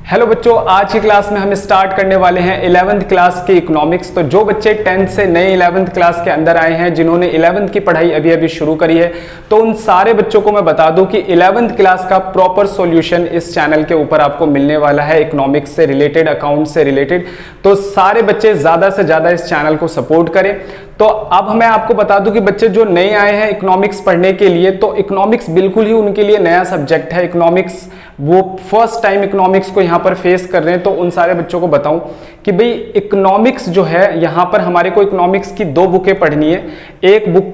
Hello बच्चों, आज की क्लास में हम स्टार्ट करने वाले हैं 11th क्लास की इकोनॉमिक्स। तो जो बच्चे 10th से नए 11th क्लास के अंदर आए हैं, जिन्होंने 11th की पढ़ाई अभी अभी शुरू करी है, तो उन सारे बच्चों को मैं बता दूं कि 11th क्लास का प्रॉपर सॉल्यूशन इस चैनल के ऊपर आपको मिलने वाला है, इकोनॉमिक्स से रिलेटेड, अकाउंट से रिलेटेड। तो सारे बच्चे ज्यादा से ज्यादा इस चैनल को सपोर्ट करें। तो अब मैं आपको बता दूं कि बच्चे जो नए आए हैं इकोनॉमिक्स पढ़ने के लिए, तो इकोनॉमिक्स बिल्कुल ही उनके लिए नया सब्जेक्ट है। इकोनॉमिक्स वो फर्स्ट टाइम इकोनॉमिक्स को यहाँ पर फेस कर रहे हैं। तो उन सारे बच्चों को बताऊं कि भाई इकोनॉमिक्स जो है, यहाँ पर हमारे को इकोनॉमिक्स की दो बुकें पढ़नी है। एक बुक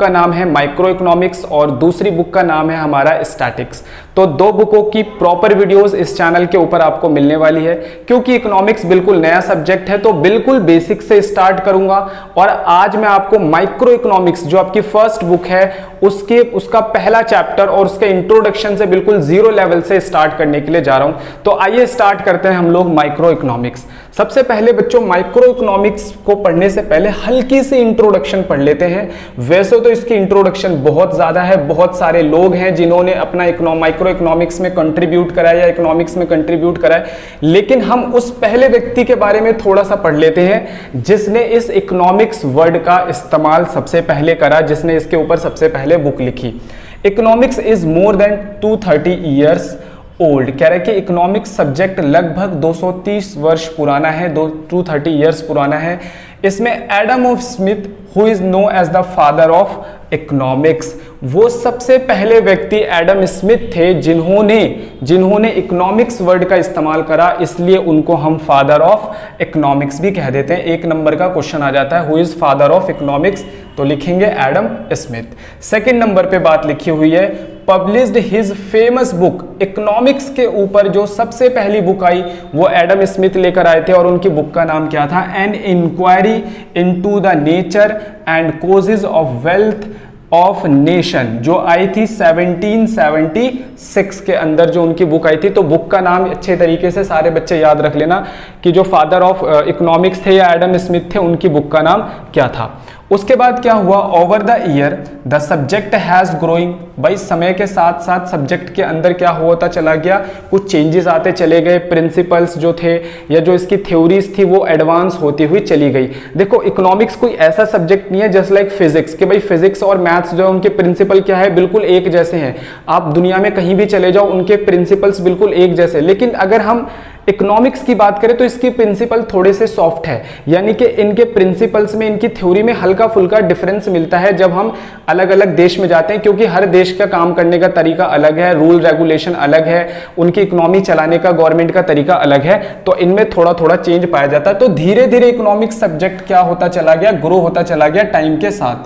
का नाम है माइक्रो इकोनॉमिक्स और दूसरी बुक का नाम है हमारा स्टैटिक्स। तो दो बुकों की प्रॉपर वीडियोस इस चैनल के ऊपर आपको मिलने वाली है। क्योंकि इकोनॉमिक्स बिल्कुल नया सब्जेक्ट है, तो बिल्कुल बेसिक से स्टार्ट करूंगा। और आज मैं आपको माइक्रो इकोनॉमिक्स जो आपकी फर्स्ट बुक है उसका पहला चैप्टर और उसके इंट्रोडक्शन से बिल्कुल जीरो लेवल से स्टार्ट करने के लिए जा रहा हूं। तो आइए स्टार्ट करते हैं हम लोग माइक्रो इकोनॉमिक्स। सबसे पहले बच्चों, माइक्रो इकोनॉमिक्स को पढ़ने से पहले हल्की सी इंट्रोडक्शन पढ़ लेते हैं। वैसे तो इसकी इंट्रोडक्शन बहुत ज्यादा है, बहुत सारे लोग हैं जिन्होंने अपना माइक्रो इकोनॉमिक्स में कंट्रीब्यूट करा है या इकोनॉमिक्स में कंट्रीब्यूट करा है, लेकिन हम उस पहले व्यक्ति के बारे में थोड़ा सा पढ़ लेते हैं जिसने इस इकोनॉमिक्स वर्ड का इस्तेमाल सबसे पहले करा, जिसने इसके ऊपर सबसे पहले बुक लिखी। Economics is more than 230 years old. कह रहे कि इकोनॉमिक्स सब्जेक्ट लगभग 230 वर्ष पुराना है, 230 ईयर्स पुराना है। इसमें Adam of Smith, who is known as the father of economics, वो सबसे पहले व्यक्ति एडम स्मिथ थे जिन्होंने इकोनॉमिक्स वर्ड का इस्तेमाल करा, इसलिए उनको हम फादर ऑफ इकोनॉमिक्स भी कह देते हैं। एक नंबर का क्वेश्चन आ जाता है, who is father of economics, तो लिखेंगे एडम स्मिथ। सेकंड नंबर पे बात लिखी हुई है, published his famous book. Economics के ऊपर जो सबसे पहली बुक आई वो एडम स्मिथ लेकर आए थे और उनकी बुक का नाम क्या था? An inquiry into the nature and causes of wealth of nation, जो आई थी 1776 के अंदर जो उनकी बुक आई थी। तो बुक का नाम अच्छे तरीके से सारे बच्चे याद रख लेना कि जो फादर ऑफ इकोनॉमिक्स थे या एडम स्मिथ थे, उनकी बुक का नाम क्या था। उसके बाद क्या हुआ? Over the year the subject has growing. भाई समय के साथ साथ सब्जेक्ट के अंदर क्या होता चला गया, कुछ चेंजेस आते चले गए। प्रिंसिपल्स जो थे या जो इसकी थ्योरीज थी वो एडवांस होती हुई चली गई। देखो इकोनॉमिक्स कोई ऐसा सब्जेक्ट नहीं है जस्ट लाइक फिजिक्स कि भाई फिजिक्स और मैथ्स जो है उनके प्रिंसिपल क्या है, बिल्कुल एक जैसे हैं। आप दुनिया में कहीं भी चले जाओ, उनके प्रिंसिपल्स बिल्कुल एक जैसे। लेकिन अगर हम इकोनॉमिक्स की बात करें तो इसकी प्रिंसिपल थोड़े से सॉफ्ट है, यानी कि इनके प्रिंसिपल्स में, इनकी थ्योरी में हल्का फुल्का डिफरेंस मिलता है जब हम अलग अलग देश में जाते हैं, क्योंकि हर देश का काम करने का तरीका अलग है, रूल रेगुलेशन अलग है, उनकी इकोनॉमी चलाने का गवर्नमेंट का तरीका अलग है। तो इनमें थोड़ा थोड़ा चेंज पाया जाता है। तो धीरे धीरे इकोनॉमिक्स सब्जेक्ट क्या होता चला गया, ग्रो होता चला गया टाइम के साथ।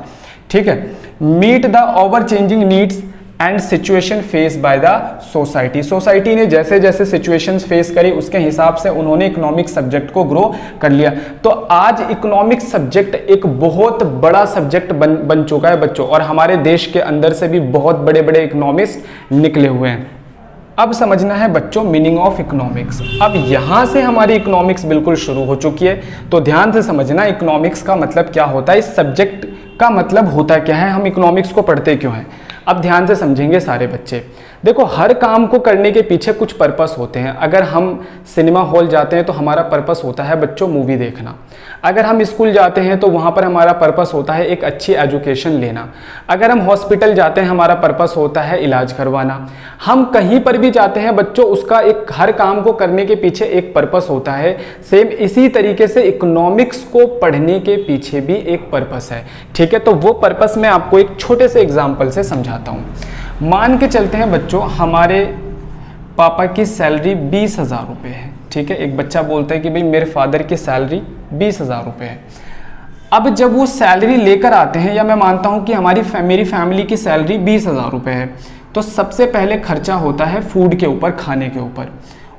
ठीक है, meet the over changing needs and situation face by the society. Society ने जैसे जैसे सिचुएशंस फेस करी उसके हिसाब से उन्होंने इकोनॉमिक्स सब्जेक्ट को ग्रो कर लिया। तो आज इकोनॉमिक्स सब्जेक्ट एक बहुत बड़ा सब्जेक्ट बन चुका है बच्चों, और हमारे देश के अंदर से भी बहुत बड़े बड़े इकोनॉमिस्ट निकले हुए हैं। अब समझना है बच्चों मीनिंग ऑफ इकोनॉमिक्स। अब यहां से हमारी इकोनॉमिक्स बिल्कुल शुरू हो चुकी है। तो ध्यान से समझना इकोनॉमिक्स का मतलब क्या होता है, इस सब्जेक्ट का मतलब होता क्या है, हम इकोनॉमिक्स को पढ़ते क्यों हैं। अब ध्यान से समझेंगे सारे बच्चे। देखो हर काम को करने के पीछे कुछ पर्पस होते हैं। अगर हम सिनेमा हॉल जाते हैं तो हमारा पर्पस होता है बच्चों मूवी देखना। अगर हम स्कूल जाते हैं तो वहाँ पर हमारा पर्पस होता है एक अच्छी एजुकेशन लेना। अगर हम हॉस्पिटल जाते हैं हमारा पर्पस होता है इलाज करवाना। हम कहीं पर भी जाते हैं बच्चों, उसका एक हर काम को करने के पीछे एक पर्पस होता है। सेम इसी तरीके से इकोनॉमिक्स को पढ़ने के पीछे भी एक पर्पस है। ठीक है, तो वो पर्पस मैं आपको एक छोटे से एग्जाम्पल से समझाता हूँ। मान के चलते हैं बच्चों हमारे पापा की सैलरी 20,000 रुपये है। ठीक है, एक बच्चा बोलता है कि भाई मेरे फादर की सैलरी 20,000 रुपये है। अब जब वो सैलरी लेकर आते हैं, या मैं मानता हूं कि मेरी फैमिली की सैलरी 20,000 रुपये है, तो सबसे पहले खर्चा होता है फूड के ऊपर, खाने के ऊपर।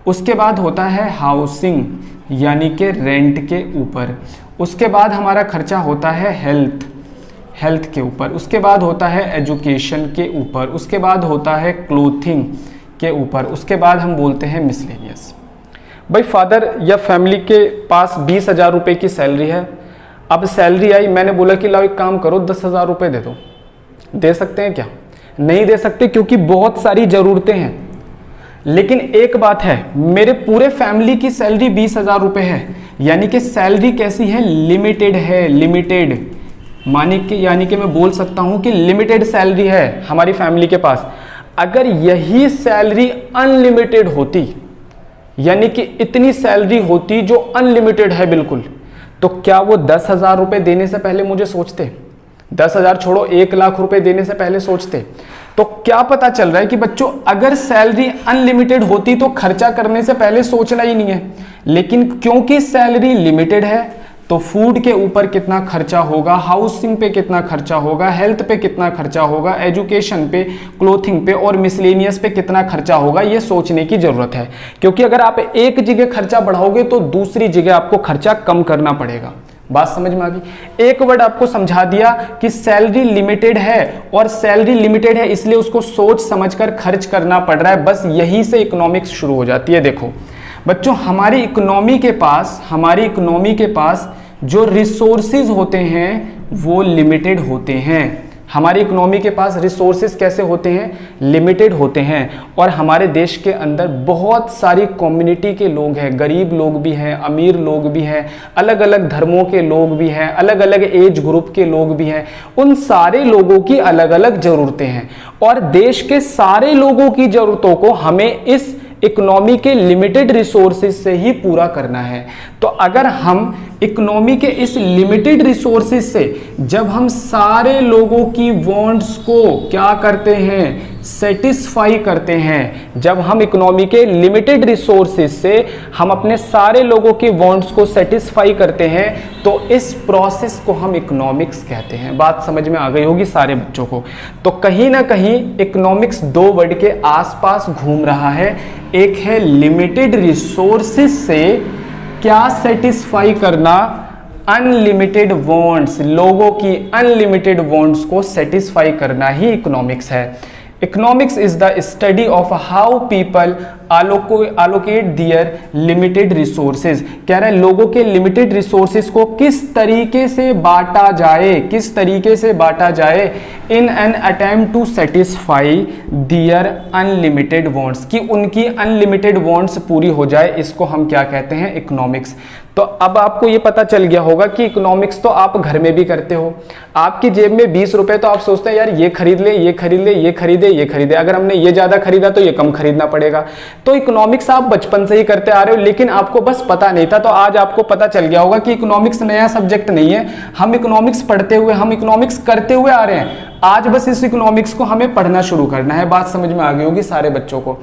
उसके बाद होता है हाउसिंग यानी कि रेंट के ऊपर। उसके बाद हमारा खर्चा होता है हेल्थ के ऊपर। उसके बाद होता है एजुकेशन के ऊपर। उसके बाद होता है क्लोथिंग के ऊपर। उसके बाद हम बोलते हैं मिसलेनियस। भाई फादर या फैमिली के पास 20,000 रुपये की सैलरी है। अब सैलरी आई, मैंने बोला कि लाओ एक काम करो 10,000 रुपये दे दो। दे सकते हैं क्या? नहीं दे सकते, क्योंकि बहुत सारी ज़रूरतें हैं। लेकिन एक बात है, मेरे पूरे फैमिली की सैलरी 20,000 रुपये है, यानी कि सैलरी कैसी है, लिमिटेड है, लिमिटेड यानी कि मैं बोल सकता हूं कि लिमिटेड सैलरी है हमारी फैमिली के पास। अगर यही सैलरी अनलिमिटेड होती, यानी कि इतनी सैलरी होती जो अनलिमिटेड है बिल्कुल, तो क्या वो 10,000 रुपये देने से पहले मुझे सोचते? 10,000 छोड़ो, 1,00,000 रुपए देने से पहले सोचते? तो क्या पता चल रहा है कि बच्चों अगर सैलरी अनलिमिटेड होती तो खर्चा करने से पहले सोचना ही नहीं है, लेकिन क्योंकि सैलरी लिमिटेड है तो फूड के ऊपर कितना खर्चा होगा, हाउसिंग पे कितना खर्चा होगा, हेल्थ पे कितना खर्चा होगा, एजुकेशन पे, क्लोथिंग पे और मिसलेनियस पे कितना खर्चा होगा, ये सोचने की जरूरत है। क्योंकि अगर आप एक जगह खर्चा बढ़ाओगे तो दूसरी जगह आपको खर्चा कम करना पड़ेगा। बात समझ में आ गई? एक वर्ड आपको समझा दिया कि सैलरी लिमिटेड है, और सैलरी लिमिटेड है इसलिए उसको सोच समझकर खर्च करना पड़ रहा है। बस यही से इकोनॉमिक्स शुरू हो जाती है। देखो बच्चों, हमारी इकोनॉमी के पास जो रिसोर्सेज होते हैं वो लिमिटेड होते हैं। हमारी इकोनॉमी के पास रिसोर्सेज कैसे होते हैं? लिमिटेड होते हैं। और हमारे देश के अंदर बहुत सारी कम्युनिटी के लोग हैं, गरीब लोग भी हैं, अमीर लोग भी हैं, अलग अलग धर्मों के लोग भी हैं, अलग अलग एज ग्रुप के लोग भी हैं। उन सारे लोगों की अलग अलग ज़रूरतें हैं, और देश के सारे लोगों की ज़रूरतों को हमें इस इकोनॉमी के लिमिटेड रिसोर्सेज से ही पूरा करना है। तो अगर हम इकोनॉमी के इस लिमिटेड रिसोर्सेज से जब हम सारे लोगों की वांट्स को क्या करते हैं, सेटिस्फाई करते हैं, जब हम इकोनॉमी के लिमिटेड रिसोर्सेज से हम अपने सारे लोगों की वांट्स को सेटिस्फाई करते हैं, तो इस प्रोसेस को हम इकोनॉमिक्स कहते हैं। बात समझ में आ गई होगी सारे बच्चों को। तो कहीं ना कहीं इकोनॉमिक्स दो वर्ड के आसपास घूम रहा है। एक है लिमिटेड रिसोर्सेज से क्या सेटिस्फाई करना, अनलिमिटेड वांट्स, लोगों की अनलिमिटेड वांट्स को सेटिस्फाई करना ही इकोनॉमिक्स है। Economics is the study of how people allocate their limited resources। कह रहा है लोगों के लिमिटेड रिसोर्सेज को किस तरीके से बांटा जाए in an attempt to satisfy their unlimited wants, कि उनकी अनलिमिटेड वांट्स पूरी हो जाए। इसको हम क्या कहते हैं? इकोनॉमिक्स। तो अब आपको ये पता चल गया होगा कि इकोनॉमिक्स तो आप घर में भी करते हो। आपकी जेब में 20 रुपए, तो आप सोचते हैं यार ये खरीद ले, ये खरीद ले, ये खरीदे, अगर हमने ये ज्यादा खरीदा तो ये कम खरीदना पड़ेगा। तो इकोनॉमिक्स आप बचपन से ही करते आ रहे हो, लेकिन आपको बस पता नहीं था। तो आज आपको पता चल गया होगा कि इकोनॉमिक्स नया सब्जेक्ट नहीं है। हम इकोनॉमिक्स पढ़ते हुए, हम इकोनॉमिक्स करते हुए आ रहे हैं। आज बस इस इकोनॉमिक्स को हमें पढ़ना शुरू करना है। बात समझ में आ गई होगी सारे बच्चों को।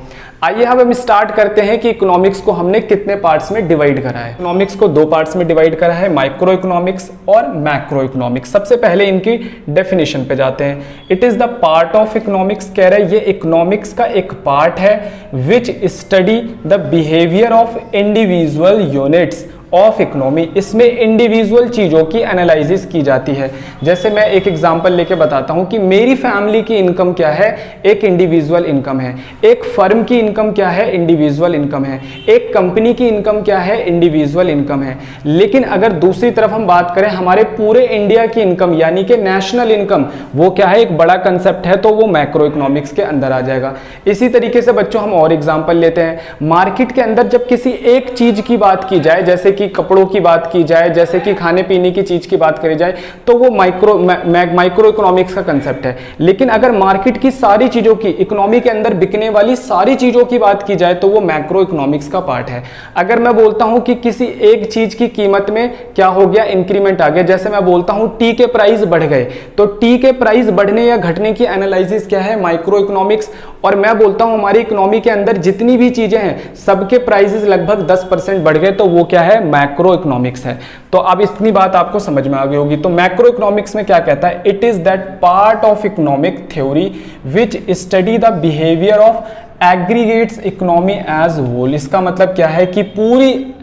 आइए हम स्टार्ट करते हैं कि इकोनॉमिक्स को हमने कितने पार्ट्स में डिवाइड करा है। इकोनॉमिक्स को दो पार्ट्स में डिवाइड करा है, माइक्रो इकोनॉमिक्स और मैक्रो इकोनॉमिक्स। सबसे पहले इनकी डेफिनेशन पे जाते हैं। It is the part of economics, कह रहे हैं ये इकोनॉमिक्स का एक पार्ट है which study the behaviour of individual units of economy. इसमें इंडिविजुअल चीजों की एनालिसिस की जाती है। जैसे मैं एक एग्जांपल लेके बताता हूं कि मेरी फैमिली की इनकम क्या है, एक इंडिविजुअल इनकम है। एक फर्म की इनकम क्या है, इंडिविजुअल इनकम है। एक कंपनी की इनकम क्या है, इंडिविजुअल इनकम है। लेकिन अगर दूसरी तरफ हम बात करें हमारे पूरे इंडिया की इनकम, यानी कि नेशनल इनकम, वो क्या है, एक बड़ा कंसेप्ट है, तो वो मैक्रो इकोनॉमिक्स के अंदर आ जाएगा। इसी तरीके से बच्चों हम और एग्जांपल लेते हैं। मार्केट के अंदर जब किसी एक चीज की बात की जाए, जैसे कि कपड़ों की बात की जाए, जैसे कि खाने पीने की चीज की बात करी जाए, तो वो माइक्रो इकोनॉमिक्स का कंसेप्ट है। लेकिन अगर मार्केट की सारी चीजों की, इकोनॉमी के अंदर बिकने वाली सारी चीजों की बात की जाए, तो वो मैक्रो इकोनॉमिक्स का पार्ट है। अगर मैं बोलता हूं कि किसी एक चीज की कीमत में क्या हो गया, इंक्रीमेंट आ गया, जैसे मैं बोलता हूं टी के प्राइस बढ़ गए, तो टी के प्राइस बढ़ने या घटने की एनालिसिस क्या है, माइक्रो इकोनॉमिक्स। और मैं बोलता हूं हमारी इकोनॉमी के अंदर जितनी भी चीजें हैं सबके प्राइसेस लगभग 10% बढ़ गए, तो वो क्या है, मैक्रो इकोनॉमिक्स है। तो अब इतनी बात आपको समझ में आ गई होगी। तो मैक्रो इकोनॉमिक्स में क्या कहता है, it is that part of economic theory which study the behaviour of aggregates economy as whole. इसका मतलब क्या है कि पूरी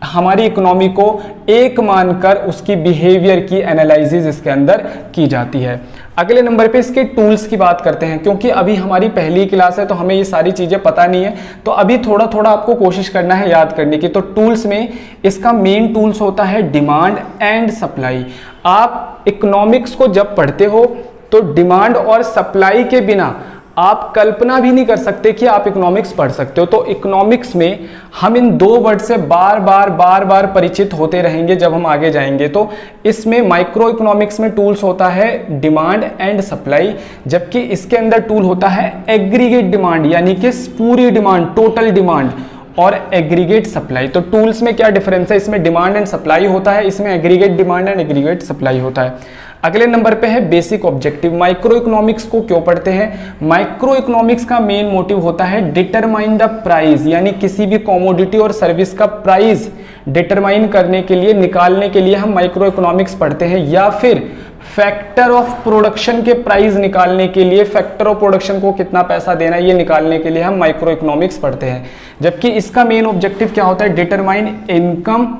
हमारी इकोनॉमी को एक मानकर उसकी बिहेवियर की एनालिसिस इसके अंदर की जाती है। अगले नंबर पे इसके टूल्स की बात करते हैं, क्योंकि अभी हमारी पहली क्लास है तो हमें ये सारी चीजें पता नहीं है, तो अभी थोड़ा थोड़ा आपको कोशिश करना है याद करने की। तो टूल्स में इसका मेन टूल्स होता है डिमांड एंड सप्लाई। आप इकोनॉमिक्स को जब पढ़ते हो तो डिमांड और सप्लाई के बिना आप कल्पना भी नहीं कर सकते कि आप इकोनॉमिक्स पढ़ सकते हो। तो इकोनॉमिक्स में हम इन दो वर्ड से बार बार परिचित होते रहेंगे जब हम आगे जाएंगे। तो इसमें माइक्रो इकोनॉमिक्स में टूल्स होता है डिमांड एंड सप्लाई, जबकि इसके अंदर टूल होता है एग्रीगेट डिमांड, यानी कि पूरी डिमांड, टोटल डिमांड, और एग्रीगेट सप्लाई। तो टूल्स में क्या डिफरेंस है, इसमें डिमांड एंड सप्लाई होता है, इसमें aggregate demand and aggregate supply होता है। अगले नंबर पे है बेसिक ऑब्जेक्टिव। माइक्रो इकोनॉमिक्स को क्यों पढ़ते हैं? माइक्रो इकोनॉमिक्स का मेन मोटिव होता है डिटरमाइन द प्राइस, यानी किसी भी कॉमोडिटी और सर्विस का प्राइस डिटरमाइन करने के लिए, निकालने के लिए हम माइक्रो इकोनॉमिक्स पढ़ते हैं, या फिर फैक्टर ऑफ प्रोडक्शन के प्राइस निकालने के लिए, फैक्टर ऑफ प्रोडक्शन को कितना पैसा देना है ये निकालने के लिए हम माइक्रो इकोनॉमिक्स पढ़ते हैं। जबकि इसका मेन ऑब्जेक्टिव क्या होता है? Determine income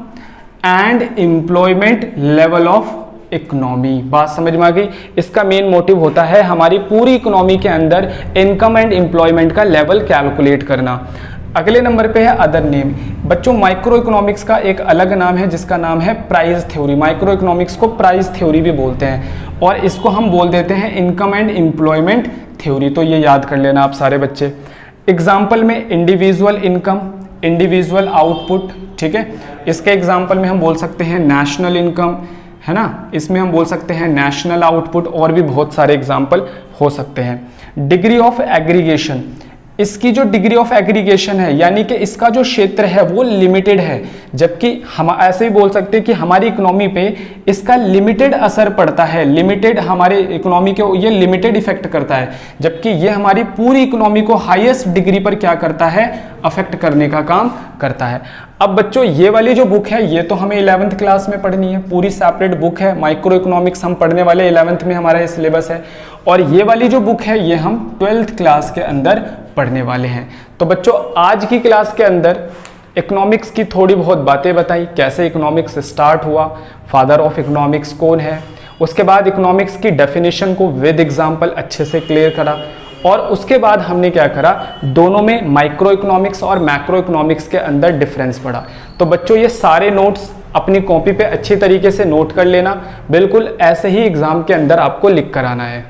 and employment level of economy. बात समझ में आ गई? इसका मेन मोटिव होता है हमारी पूरी इकोनॉमी के अंदर इनकम एंड एम्प्लॉयमेंट का लेवल कैलकुलेट करना। अगले नंबर पे है अदर नेम। बच्चों माइक्रो इकोनॉमिक्स का एक अलग नाम है जिसका नाम है प्राइस थ्योरी। माइक्रो इकोनॉमिक्स को प्राइस थ्योरी भी बोलते हैं और इसको हम बोल देते हैं इनकम एंड एम्प्लॉयमेंट थ्योरी। तो ये याद कर लेना आप सारे बच्चे। एग्जाम्पल में इंडिविजुअल इनकम, इंडिविजुअल आउटपुट, ठीक है। इसके एग्जाम्पल में हम बोल सकते हैं नेशनल इनकम, है ना, इसमें हम बोल सकते हैं नेशनल आउटपुट, और भी बहुत सारे एग्जाम्पल हो सकते हैं। डिग्री ऑफ एग्रीगेशन, इसकी जो डिग्री ऑफ एग्रीगेशन है यानी कि इसका जो क्षेत्र है वो लिमिटेड है, जबकि हम ऐसे ही बोल सकते हैं कि हमारी इकोनॉमी पे इसका लिमिटेड असर पड़ता है, लिमिटेड हमारे इकोनॉमी के ये लिमिटेड इफेक्ट करता है, जबकि ये हमारी पूरी इकोनॉमी को हाईएस्ट डिग्री पर क्या करता है? अफेक्ट करने का काम करता है। अब बच्चों ये वाली जो बुक है ये तो हमें 11th क्लास में पढ़नी है, पूरी सेपरेट बुक है। माइक्रो इकोनॉमिक्स हम पढ़ने वाले 11th में, हमारा ये सिलेबस है। और ये वाली जो बुक है ये हम 12th क्लास के अंदर पढ़ने वाले हैं। तो बच्चों आज की क्लास के अंदर इकोनॉमिक्स की थोड़ी बहुत बातें बताई, कैसे इकोनॉमिक्स स्टार्ट हुआ, फादर ऑफ इकोनॉमिक्स कौन है, उसके बाद इकोनॉमिक्स की डेफिनेशन को विद एग्जाम्पल अच्छे से क्लियर करा, और उसके बाद हमने क्या करा, दोनों में माइक्रो इकोनॉमिक्स और मैक्रो इकोनॉमिक्स के अंदर डिफरेंस पढ़ा। तो बच्चों ये सारे नोट्स अपनी कॉपी पे अच्छी तरीके से नोट कर लेना, बिल्कुल ऐसे ही एग्जाम के अंदर आपको लिख कर आना है।